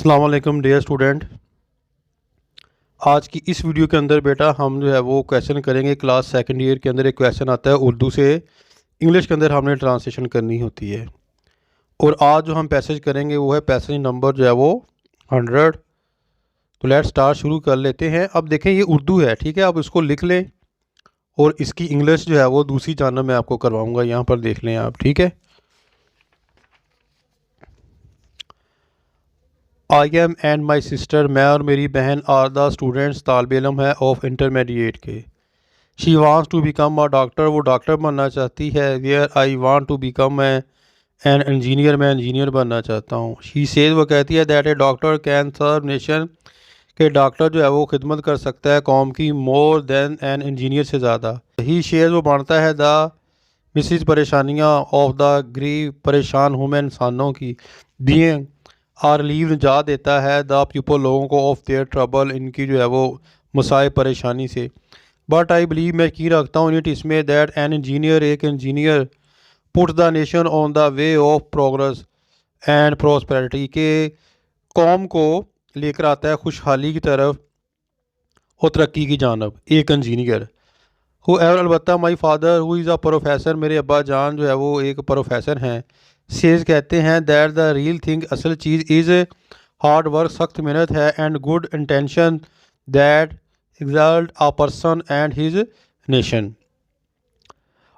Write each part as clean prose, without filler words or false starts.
अस्सलाम वालेकुम dear student. आज की इस वीडियो के अंदर बेटा हम जो है वो क्वेश्चन करेंगे। क्लास सेकंड ईयर के अंदर एक क्वेश्चन आता है उर्दू से इंग्लिश के अंदर हमने ट्रांसलेशन करनी होती है। और आज जो हम पैसेज करेंगे वो है पैसेज नंबर जो है वो 100। तो लेट्स स्टार्ट, शुरू कर लेते हैं। अब देखें ये उर्दू है, ठीक है। अब इसको लिख लें और इसकी इंग्लिश जो है वो दूसरी जानब मैं आपको करवाऊँगा। यहाँ पर देख लें आप, ठीक है। I am and my sister, मैं और मेरी बहन आर द स्टूडेंट्स, तालब इलम है ऑफ इंटरमीडिएट के। She wants to become a doctor, वो डॉक्टर बनना चाहती है। Where I want to become an engineer, मैं इंजीनियर बनना चाहता हूँ। शी सेज, वो कहती है that a doctor can serve nation, के डॉक्टर जो है वो खिदमत कर सकता है कौम की, मोर देन एन इंजीनियर से ज़्यादा। ही शेयर, वो बांटता है द मिसिज, परेशानियाँ, ऑफ द ग्रीव, परेशान हूँ मैं इंसानों की, बीइंग, और रिलीव, निजात देता है द पीपल, लोगों को, ऑफ देयर ट्रबल, इनकी जो है वो मसाए परेशानी से। बट आई बिलीव, मैं यकीन रखता हूँ, इट, इसमें, दैट एन इंजीनियर, एक engineer, put the nation on the way of progress and prosperity, के कौम को लेकर आता है खुशहाली की तरफ और तरक्की की जानब, एक इंजीनियर। हु एवर, अलबत्ता, my father who is a professor, मेरे अब्बा जान जो है वो एक प्रोफेसर हैं। सेज, कहते हैं दैट द रियल थिंग, असल चीज़, इज़ हार्ड वर्क, सख्त मेहनत है, and good intention that exalt a person and his nation.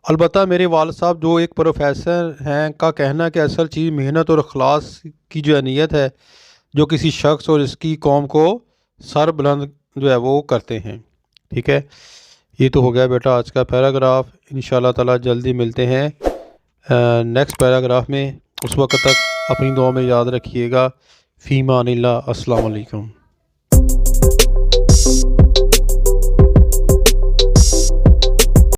अलबत्ता मेरे वालिद साहब जो एक प्रोफेसर हैं का कहना कि असल चीज़ मेहनत और अखलास की जो नीयत है, जो किसी शख्स और इसकी कौम को सर बुलंद जो है वो करते हैं, ठीक है। ये तो हो गया बेटा आज का पैराग्राफ। इंशाल्लाह ताला जल्दी मिलते हैं नेक्स्ट पैराग्राफ में। उस वक्त तक अपनी दुआ में याद रखिएगा। फ़ीमा अनिल्लाह, अस्सलाम वालेकुम।